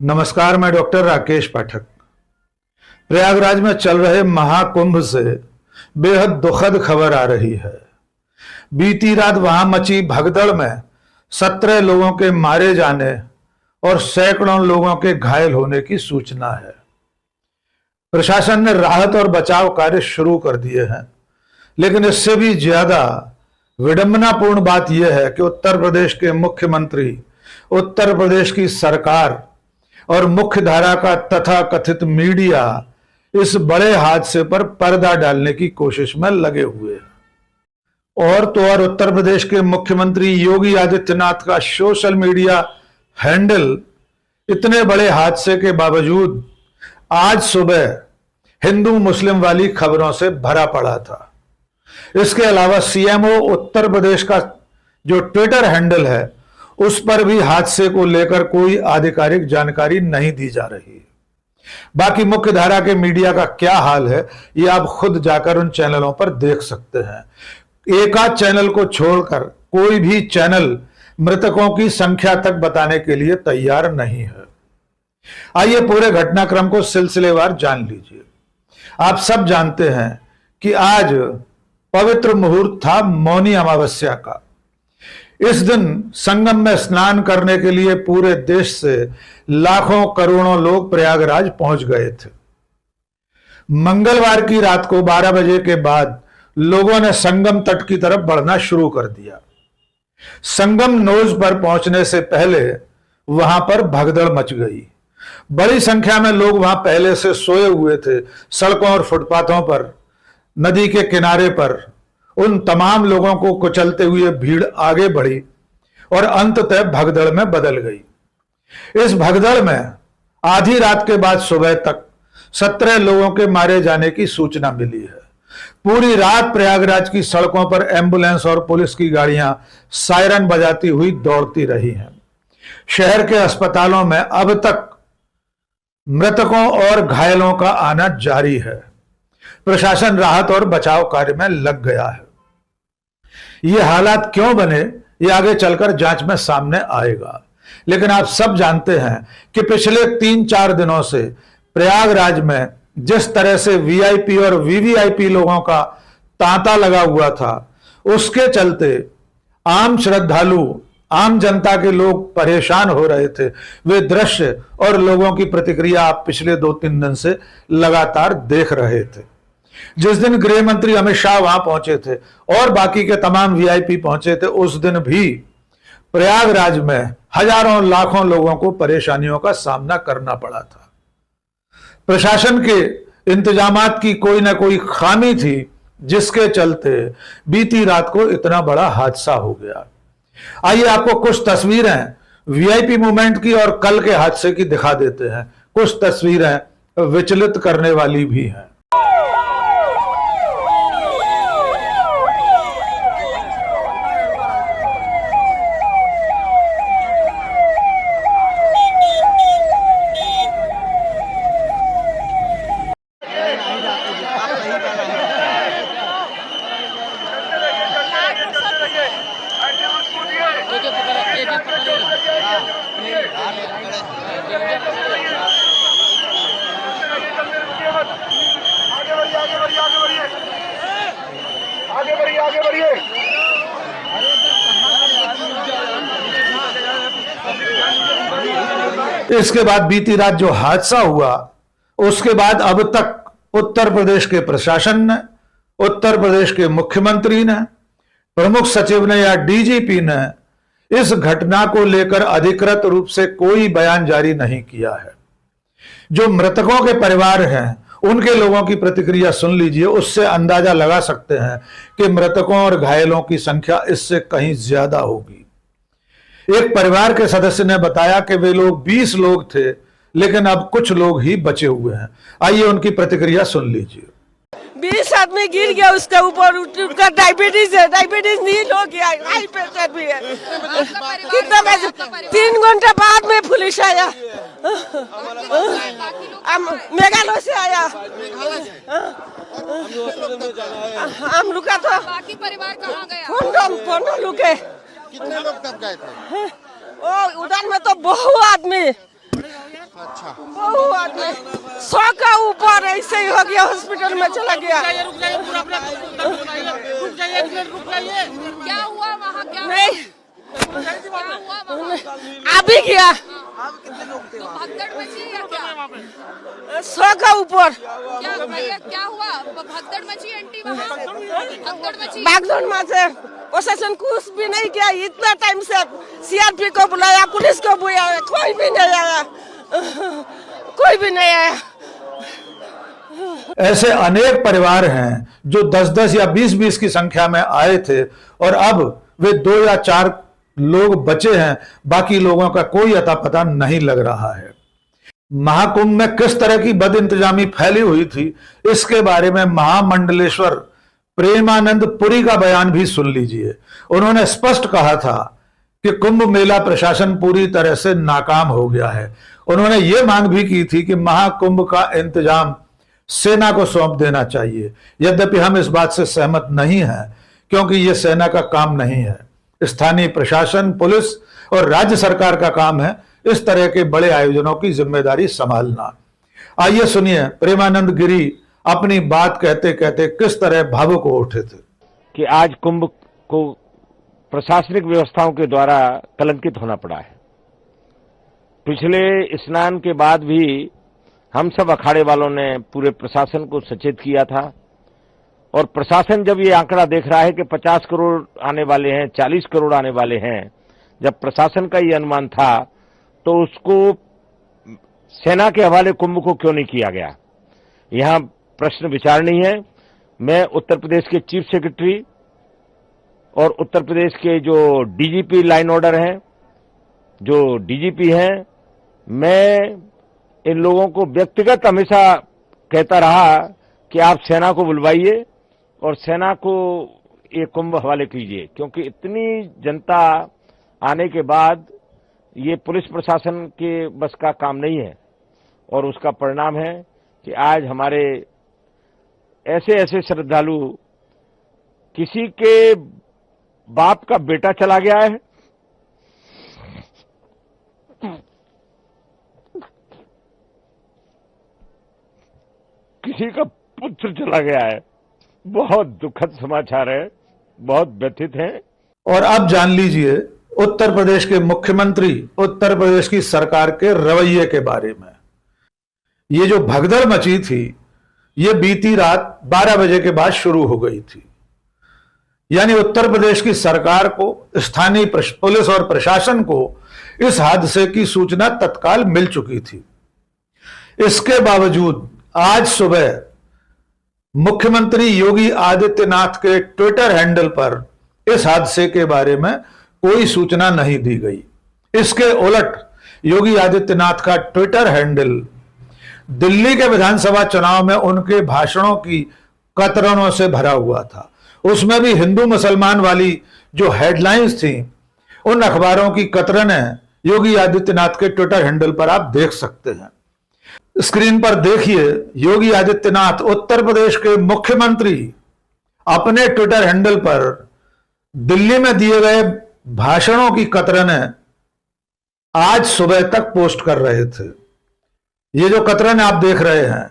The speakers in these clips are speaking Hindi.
नमस्कार, मैं डॉक्टर राकेश पाठक। प्रयागराज में चल रहे महाकुंभ से बेहद दुखद खबर आ रही है। बीती रात वहां मची भगदड़ में 17 लोगों के मारे जाने और सैकड़ों लोगों के घायल होने की सूचना है। प्रशासन ने राहत और बचाव कार्य शुरू कर दिए हैं, लेकिन इससे भी ज्यादा विडंबनापूर्ण बात यह है कि उत्तर प्रदेश के मुख्यमंत्री, उत्तर प्रदेश की सरकार और मुख्य धारा का तथा कथित मीडिया इस बड़े हादसे पर पर्दा डालने की कोशिश में लगे हुए हैं। और तो और उत्तर प्रदेश के मुख्यमंत्री योगी आदित्यनाथ का सोशल मीडिया हैंडल इतने बड़े हादसे के बावजूद आज सुबह हिंदू मुस्लिम वाली खबरों से भरा पड़ा था। इसके अलावा सीएमओ उत्तर प्रदेश का जो ट्विटर हैंडल है, उस पर भी हादसे को लेकर कोई आधिकारिक जानकारी नहीं दी जा रही। बाकी मुख्य धारा के मीडिया का क्या हाल है, ये आप खुद जाकर उन चैनलों पर देख सकते हैं। एक आध चैनल को छोड़कर कोई भी चैनल मृतकों की संख्या तक बताने के लिए तैयार नहीं है। आइए पूरे घटनाक्रम को सिलसिलेवार जान लीजिए। आप सब जानते हैं कि आज पवित्र मुहूर्त था मौनी अमावस्या का। इस दिन संगम में स्नान करने के लिए पूरे देश से लाखों करोड़ों लोग प्रयागराज पहुंच गए थे। मंगलवार की रात को 12 बजे के बाद लोगों ने संगम तट की तरफ बढ़ना शुरू कर दिया। संगम नोज पर पहुंचने से पहले वहां पर भगदड़ मच गई। बड़ी संख्या में लोग वहां पहले से सोए हुए थे। सड़कों और फुटपाथों पर, नदी के किनारे पर उन तमाम लोगों को कुचलते हुए भीड़ आगे बढ़ी और अंततः भगदड़ में बदल गई। इस भगदड़ में आधी रात के बाद सुबह तक 17 लोगों के मारे जाने की सूचना मिली है। पूरी रात प्रयागराज की सड़कों पर एम्बुलेंस और पुलिस की गाड़ियां सायरन बजाती हुई दौड़ती रही हैं। शहर के अस्पतालों में अब तक मृतकों और घायलों का आना जारी है। प्रशासन राहत और बचाव कार्य में लग गया है। ये हालात क्यों बने, ये आगे चलकर जांच में सामने आएगा। लेकिन आप सब जानते हैं कि पिछले 3-4 दिनों से प्रयागराज में जिस तरह से वीआईपी और वीवीआईपी लोगों का तांता लगा हुआ था, उसके चलते आम श्रद्धालु, आम जनता के लोग परेशान हो रहे थे। वे दृश्य और लोगों की प्रतिक्रिया आप पिछले 2-3 दिन से लगातार देख रहे थे। जिस दिन गृह मंत्री अमित शाह वहां पहुंचे थे और बाकी के तमाम वीआईपी पहुंचे थे, उस दिन भी प्रयागराज में हजारों लाखों लोगों को परेशानियों का सामना करना पड़ा था। प्रशासन के इंतजामात की कोई ना कोई खामी थी, जिसके चलते बीती रात को इतना बड़ा हादसा हो गया। आइए आपको कुछ तस्वीरें वीआईपी मूवमेंट की और कल के हादसे की दिखा देते हैं। कुछ तस्वीरें विचलित करने वाली भी हैं। आगे बढ़िए। इसके बाद बीती रात जो हादसा हुआ, उसके बाद अब तक उत्तर प्रदेश के प्रशासन ने, उत्तर प्रदेश के मुख्यमंत्री ने, प्रमुख सचिव ने या डीजीपी ने इस घटना को लेकर अधिकृत रूप से कोई बयान जारी नहीं किया है। जो मृतकों के परिवार हैं, उनके लोगों की प्रतिक्रिया सुन लीजिए। उससे अंदाजा लगा सकते हैं कि मृतकों और घायलों की संख्या इससे कहीं ज्यादा होगी। एक परिवार के सदस्य ने बताया कि वे लोग 20 लोग थे, लेकिन अब कुछ लोग ही बचे हुए हैं। आइए उनकी प्रतिक्रिया सुन लीजिए। 20 आदमी गिर गया उसके ऊपर, उसका डायबिटीज है, डायबिटीज नील हो गया, हाई प्रेशर भी है। कितना बजे? 3 घंटे बाद में पुलिस आया, मेघालय से आया। हम लोग का तो बाकी परिवार कहाँ गया? फोन लुके। कितने लोग तब गए थे? ओ उधर में तो बहुत आदमी, हॉस्पिटल में चला गया। क्या हुआ वहाँ, क्या नहीं हुआ वहाँ? अभी गया तो भगदड़ मची या क्या? 100 का ऊपर क्या भैया क्या हुआ? भगदड़ मची आंटी वहाँ? भगदड़ मची? बागदौड़ में से प्रशासन कुछ भी नहीं किया। इतना टाइम से सीआरपी को बुलाया, पुलिस को बुलाया, कोई भी नहीं आया, कोई भी नहीं आया। ऐसे अनेक परिवार हैं जो 10-10 या 20-20 की संख्या में आए थे और अब वे 2 या 4 लोग बचे हैं, बाकी लोगों का कोई अता पता नहीं लग रहा है। महाकुंभ में किस तरह की बदइंतजामी फैली हुई थी, इसके बारे में महामंडलेश्वर प्रेमानंद पुरी का बयान भी सुन लीजिए। उन्होंने स्पष्ट कहा था कि कुंभ मेला प्रशासन पूरी तरह से नाकाम हो गया है। उन्होंने ये मांग भी की थी कि महाकुंभ का इंतजाम सेना को सौंप देना चाहिए। यद्यपि हम इस बात से सहमत नहीं हैं, क्योंकि यह सेना का काम नहीं है। स्थानीय प्रशासन, पुलिस और राज्य सरकार का काम है इस तरह के बड़े आयोजनों की जिम्मेदारी संभालना। आइए सुनिए प्रेमानंद गिरी अपनी बात कहते कहते किस तरह भावुक हो उठे थे। कि आज कुंभ को प्रशासनिक व्यवस्थाओं के द्वारा कलंकित होना पड़ा है। पिछले स्नान के बाद भी हम सब अखाड़े वालों ने पूरे प्रशासन को सचेत किया था, और प्रशासन जब ये आंकड़ा देख रहा है कि 50 करोड़ आने वाले हैं, 40 करोड़ आने वाले हैं, जब प्रशासन का ये अनुमान था तो उसको सेना के हवाले कुंभ को क्यों नहीं किया गया, यहां प्रश्न विचारणीय है। मैं उत्तर प्रदेश के चीफ सेक्रेटरी और उत्तर प्रदेश के जो डीजीपी लाइन ऑर्डर हैं, जो डीजीपी हैं, मैं इन लोगों को व्यक्तिगत हमेशा कहता रहा कि आप सेना को बुलवाइए और सेना को ये कुंभ हवाले कीजिए, क्योंकि इतनी जनता आने के बाद ये पुलिस प्रशासन के बस का काम नहीं है। और उसका परिणाम है कि आज हमारे ऐसे ऐसे श्रद्धालु, किसी के बाप का बेटा चला गया है, किसी का पुत्र चला गया है। बहुत दुखद समाचार है, बहुत व्यथित हैं। और अब जान लीजिए उत्तर प्रदेश के मुख्यमंत्री, उत्तर प्रदेश की सरकार के रवैये के बारे में। ये जो भगदड़ मची थी, ये बीती रात 12 बजे के बाद शुरू हो गई थी। यानी उत्तर प्रदेश की सरकार को, स्थानीय पुलिस और प्रशासन को इस हादसे की सूचना तत्काल मिल चुकी थी। इसके बावजूद आज सुबह मुख्यमंत्री योगी आदित्यनाथ के ट्विटर हैंडल पर इस हादसे के बारे में कोई सूचना नहीं दी गई। इसके उलट योगी आदित्यनाथ का ट्विटर हैंडल दिल्ली के विधानसभा चुनाव में उनके भाषणों की कतरनों से भरा हुआ था। उसमें भी हिंदू मुसलमान वाली जो हेडलाइंस थी, उन अखबारों की कतरनें योगी आदित्यनाथ के ट्विटर हैंडल पर आप देख सकते हैं। स्क्रीन पर देखिए, योगी आदित्यनाथ उत्तर प्रदेश के मुख्यमंत्री अपने ट्विटर हैंडल पर दिल्ली में दिए गए भाषणों की कतरनें आज सुबह तक पोस्ट कर रहे थे। ये जो कतरन आप देख रहे हैं,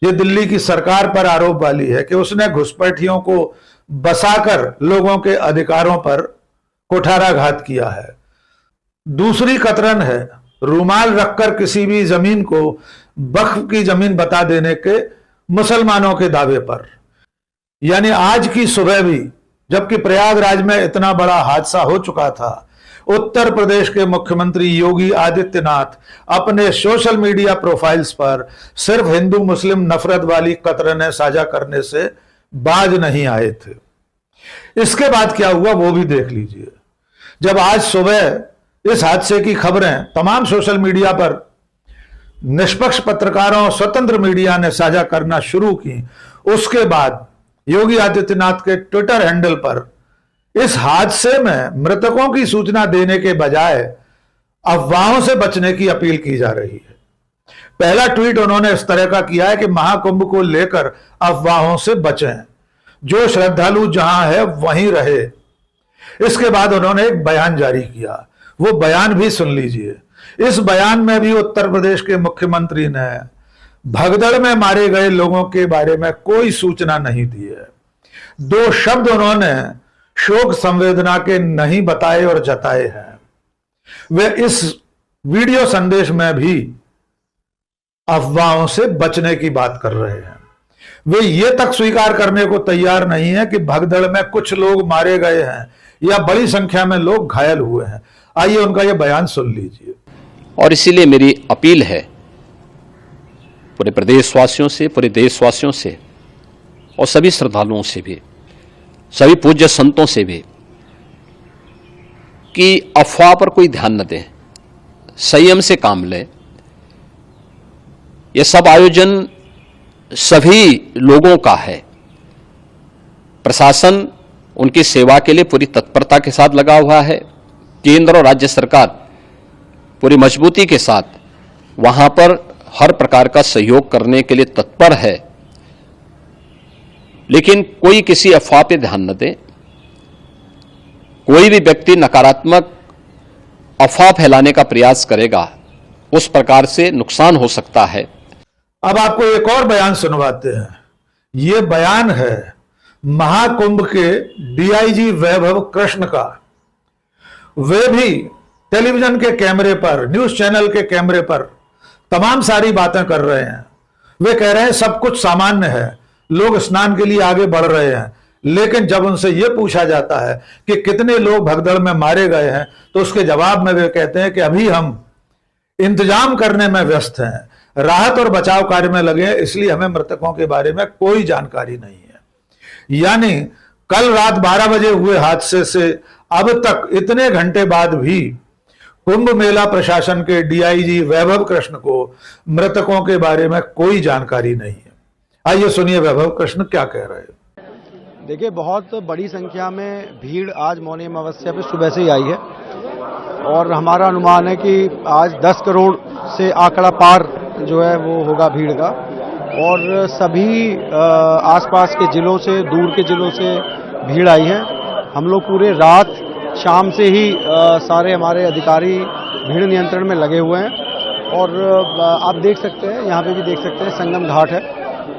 ये दिल्ली की सरकार पर आरोप वाली है कि उसने घुसपैठियों को बसाकर लोगों के अधिकारों पर कुठाराघात किया है। दूसरी कतरन है रूमाल रखकर किसी भी जमीन को वक्फ की जमीन बता देने के मुसलमानों के दावे पर। यानी आज की सुबह भी, जबकि प्रयागराज में इतना बड़ा हादसा हो चुका था, उत्तर प्रदेश के मुख्यमंत्री योगी आदित्यनाथ अपने सोशल मीडिया प्रोफाइल्स पर सिर्फ हिंदू मुस्लिम नफरत वाली कतरनें साझा करने से बाज नहीं आए थे। इसके बाद क्या हुआ वो भी देख लीजिए। जब आज सुबह इस हादसे की खबरें तमाम सोशल मीडिया पर निष्पक्ष पत्रकारों, स्वतंत्र मीडिया ने साझा करना शुरू की, उसके बाद योगी आदित्यनाथ के ट्विटर हैंडल पर इस हादसे में मृतकों की सूचना देने के बजाय अफवाहों से बचने की अपील की जा रही है। पहला ट्वीट उन्होंने इस तरह का किया है कि महाकुंभ को लेकर अफवाहों से बचें, जो श्रद्धालु जहां है वहीं रहे। इसके बाद उन्होंने एक बयान जारी किया, वो बयान भी सुन लीजिए। इस बयान में भी उत्तर प्रदेश के मुख्यमंत्री ने भगदड़ में मारे गए लोगों के बारे में कोई सूचना नहीं दी है। 2 शब्द उन्होंने शोक संवेदना के नहीं बताए और जताए हैं। वे इस वीडियो संदेश में भी अफवाहों से बचने की बात कर रहे हैं। वे ये तक स्वीकार करने को तैयार नहीं है कि भगदड़ में कुछ लोग मारे गए हैं या बड़ी संख्या में लोग घायल हुए हैं। आइए उनका यह बयान सुन लीजिए। और इसीलिए मेरी अपील है पूरे प्रदेशवासियों से, पूरे देशवासियों से और सभी श्रद्धालुओं से भी, सभी पूज्य संतों से भी कि अफवाह पर कोई ध्यान न दें, संयम से काम लें। यह सब आयोजन सभी लोगों का है। प्रशासन उनकी सेवा के लिए पूरी तत्परता के साथ लगा हुआ है। केंद्र और राज्य सरकार पूरी मजबूती के साथ वहां पर हर प्रकार का सहयोग करने के लिए तत्पर है। लेकिन कोई किसी अफवाह पे ध्यान न दे। कोई भी व्यक्ति नकारात्मक अफवाह फैलाने का प्रयास करेगा, उस प्रकार से नुकसान हो सकता है। अब आपको एक और बयान सुनवाते हैं। यह बयान है महाकुंभ के डीआईजी वैभव कृष्ण का। वे भी टेलीविजन के कैमरे पर, न्यूज चैनल के कैमरे पर तमाम सारी बातें कर रहे हैं। वे कह रहे हैं सब कुछ सामान्य है, लोग स्नान के लिए आगे बढ़ रहे हैं। लेकिन जब उनसे यह पूछा जाता है कि कितने लोग भगदड़ में मारे गए हैं, तो उसके जवाब में वे कहते हैं कि अभी हम इंतजाम करने में व्यस्त हैं, राहत और बचाव कार्य में लगे हैं, इसलिए हमें मृतकों के बारे में कोई जानकारी नहीं है। यानी कल रात 12 बजे हुए हादसे से अब तक इतने घंटे बाद भी कुंभ मेला प्रशासन के डीआईजी वैभव कृष्ण को मृतकों के बारे में कोई जानकारी नहीं है। आइए सुनिए वैभव कृष्ण क्या कह रहे हैं। देखिए, बहुत बड़ी संख्या में भीड़ आज मौनी अमावस्या पे सुबह से ही आई है और हमारा अनुमान है कि आज 10 करोड़ से आंकड़ा पार जो है वो होगा भीड़ का। और सभी आसपास के जिलों से, दूर के जिलों से भीड़ आई है। हम लोग पूरे रात शाम से ही सारे हमारे अधिकारी भीड़ नियंत्रण में लगे हुए हैं। और आप देख सकते हैं, यहाँ पे भी देख सकते हैं, संगम घाट है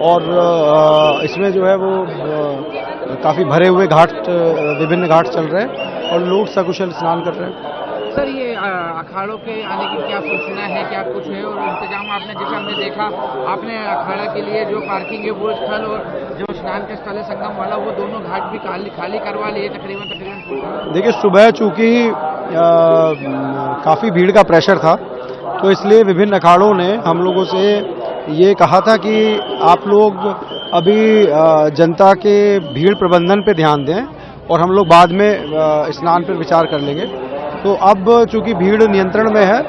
और इसमें जो है वो काफ़ी भरे हुए घाट, विभिन्न घाट चल रहे हैं और लोग सकुशल स्नान कर रहे हैं। सर, ये अखाड़ों के आने की क्या सूचना है, क्या कुछ है और इंतजाम आपने, जैसे हमने देखा, आपने अखाड़ा के लिए जो पार्किंग है वो स्थल और जो स्नान के स्थल है संगम वाला, वो दोनों घाट भी खाली करवा लिए तकरीबन। देखिए, सुबह चूंकि काफ़ी भीड़ का प्रेशर था, तो इसलिए विभिन्न अखाड़ों ने हम लोगों से ये कहा था कि आप लोग अभी जनता के भीड़ प्रबंधन पे ध्यान दें और हम लोग बाद में स्नान पर विचार कर लेंगे। तो अब चूंकि भीड़ नियंत्रण में है,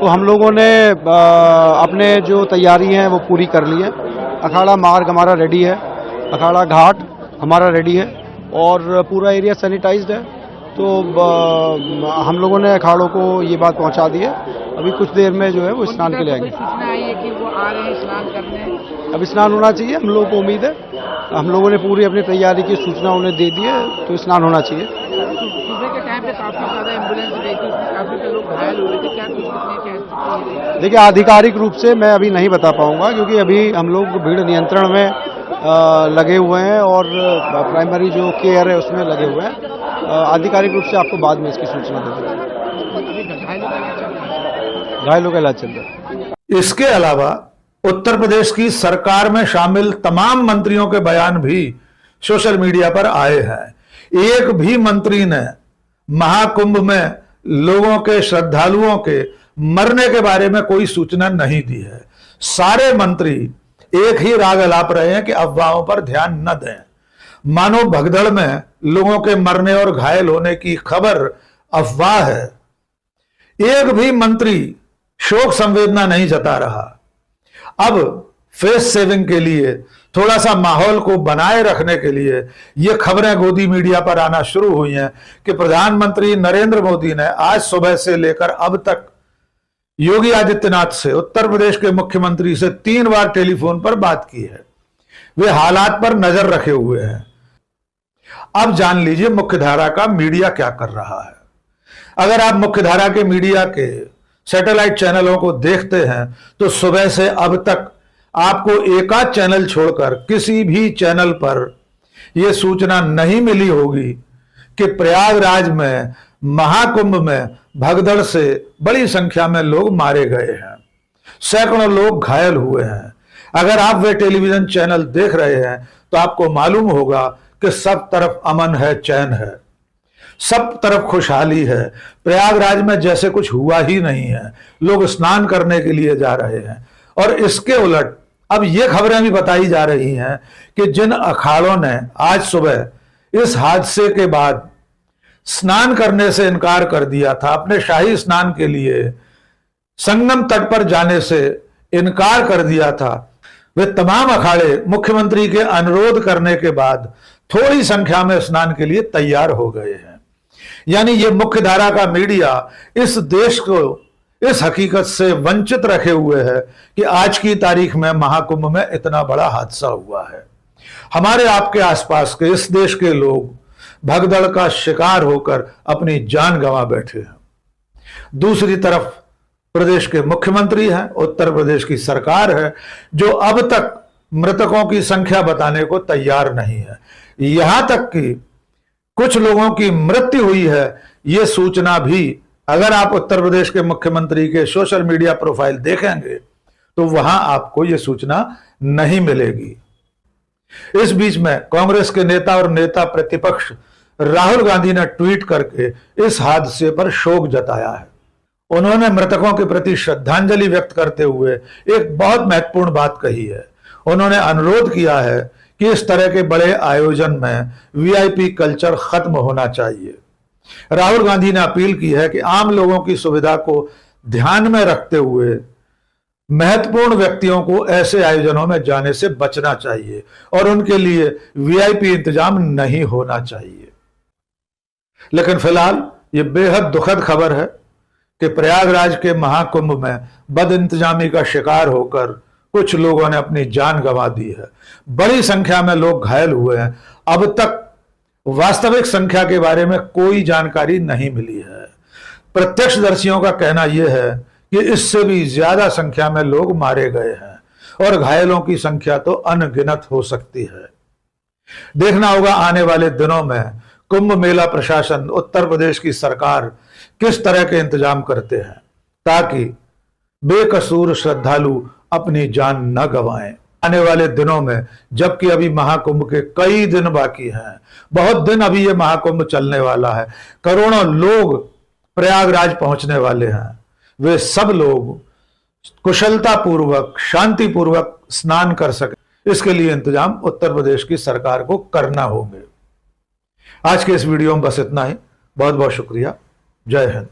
तो हम लोगों ने अपने जो तैयारी हैं वो पूरी कर ली है। अखाड़ा मार्ग हमारा रेडी है, अखाड़ा घाट हमारा रेडी है और पूरा एरिया सैनिटाइज्ड है। तो हम लोगों ने अखाड़ों को ये बात पहुंचा दी है। अभी कुछ देर में जो है वो स्नान के लिए आएंगे। सूचना आई है कि वो आ रहे हैं स्नान करने। अब स्नान होना चाहिए, हम लोगों को उम्मीद है। हम लोगों ने पूरी अपनी तैयारी की सूचना उन्हें दे दी है, तो स्नान होना चाहिए। सुबह के टाइम पे काफी ज्यादा एम्बुलेंस गई थी, उसमें काफी लोग घायल हुए थे, क्या कुछ? देखिए, आधिकारिक रूप से मैं अभी नहीं बता पाऊंगा, क्योंकि अभी हम लोग भीड़ नियंत्रण में लगे हुए हैं और प्राइमरी जो केयर है उसमें लगे हुए हैं। आधिकारिक रूप से आपको बाद में इसकी सूचना दे देंगे। घायलों का इलाज चल रहा है। इसके अलावा उत्तर प्रदेश की सरकार में शामिल तमाम मंत्रियों के बयान भी सोशल मीडिया पर आए हैं। एक भी मंत्री ने महाकुंभ में लोगों के, श्रद्धालुओं के मरने के बारे में कोई सूचना नहीं दी है। सारे मंत्री एक ही राग अलाप रहे हैं कि अफवाहों पर ध्यान न दें, मानो भगदड़ में लोगों के मरने और घायल होने की खबर अफवाह है। एक भी मंत्री शोक संवेदना नहीं जता रहा। अब फेस सेविंग के लिए, थोड़ा सा माहौल को बनाए रखने के लिए ये खबरें गोदी मीडिया पर आना शुरू हुई हैं कि प्रधानमंत्री नरेंद्र मोदी ने आज सुबह से लेकर अब तक योगी आदित्यनाथ से, उत्तर प्रदेश के मुख्यमंत्री से 3 बार टेलीफोन पर बात की है। वे हालात पर नजर रखे हुए हैं। अब जान लीजिए मुख्यधारा का मीडिया क्या कर रहा है। अगर आप मुख्यधारा के मीडिया के सैटेलाइट चैनलों को देखते हैं तो सुबह से अब तक आपको एकाध चैनल छोड़कर किसी भी चैनल पर यह सूचना नहीं मिली होगी कि प्रयागराज में महाकुंभ में भगदड़ से बड़ी संख्या में लोग मारे गए हैं, सैकड़ों लोग घायल हुए हैं। अगर आप वे टेलीविजन चैनल देख रहे हैं तो आपको मालूम होगा कि सब तरफ अमन है, चैन है, सब तरफ खुशहाली है। प्रयागराज में जैसे कुछ हुआ ही नहीं है, लोग स्नान करने के लिए जा रहे हैं। और इसके उलट अब ये खबरें भी बताई जा रही हैं कि जिन अखाड़ों ने आज सुबह इस हादसे के बाद स्नान करने से इनकार कर दिया था, अपने शाही स्नान के लिए संगम तट पर जाने से इनकार कर दिया था, वे तमाम अखाड़े मुख्यमंत्री के अनुरोध करने के बाद थोड़ी संख्या में स्नान के लिए तैयार हो गए हैं। यानी ये मुख्य धारा का मीडिया इस देश को इस हकीकत से वंचित रखे हुए है कि आज की तारीख में महाकुंभ में इतना बड़ा हादसा हुआ है। हमारे आपके आसपास के इस देश के लोग भगदड़ का शिकार होकर अपनी जान गंवा बैठे हैं। दूसरी तरफ प्रदेश के मुख्यमंत्री हैं, उत्तर प्रदेश की सरकार है जो अब तक मृतकों की संख्या बताने को तैयार नहीं है। यहां तक कि कुछ लोगों की मृत्यु हुई है, यह सूचना भी अगर आप उत्तर प्रदेश के मुख्यमंत्री के सोशल मीडिया प्रोफाइल देखेंगे तो वहां आपको यह सूचना नहीं मिलेगी। इस बीच में कांग्रेस के नेता और नेता प्रतिपक्ष राहुल गांधी ने ट्वीट करके इस हादसे पर शोक जताया है। उन्होंने मृतकों के प्रति श्रद्धांजलि व्यक्त करते हुए एक बहुत महत्वपूर्ण बात कही है। उन्होंने अनुरोध किया है कि इस तरह के बड़े आयोजन में वीआईपी कल्चर खत्म होना चाहिए। राहुल गांधी ने अपील की है कि आम लोगों की सुविधा को ध्यान में रखते हुए महत्वपूर्ण व्यक्तियों को ऐसे आयोजनों में जाने से बचना चाहिए और उनके लिए वीआईपी इंतजाम नहीं होना चाहिए। लेकिन फिलहाल ये बेहद दुखद खबर है कि प्रयागराज के महाकुंभ में बद इंतजामी का शिकार होकर कुछ लोगों ने अपनी जान गंवा दी है। बड़ी संख्या में लोग घायल हुए हैं। अब तक वास्तविक संख्या के बारे में कोई जानकारी नहीं मिली है। प्रत्यक्षदर्शियों का कहना यह है कि इससे भी ज्यादा संख्या में लोग मारे गए हैं और घायलों की संख्या तो अनगिनत हो सकती है। देखना होगा आने वाले दिनों में कुंभ मेला प्रशासन, उत्तर प्रदेश की सरकार किस तरह के इंतजाम करते हैं ताकि बेकसूर श्रद्धालु अपनी जान न गंवाएं। आने वाले दिनों में, जबकि अभी महाकुंभ के कई दिन बाकी हैं, बहुत दिन अभी ये महाकुंभ चलने वाला है, करोड़ों लोग प्रयागराज पहुंचने वाले हैं, वे सब लोग कुशलतापूर्वक, शांतिपूर्वक स्नान कर सके, इसके लिए इंतजाम उत्तर प्रदेश की सरकार को करना होंगे। आज के इस वीडियो में बस इतना ही। बहुत बहुत शुक्रिया। जय हिंद।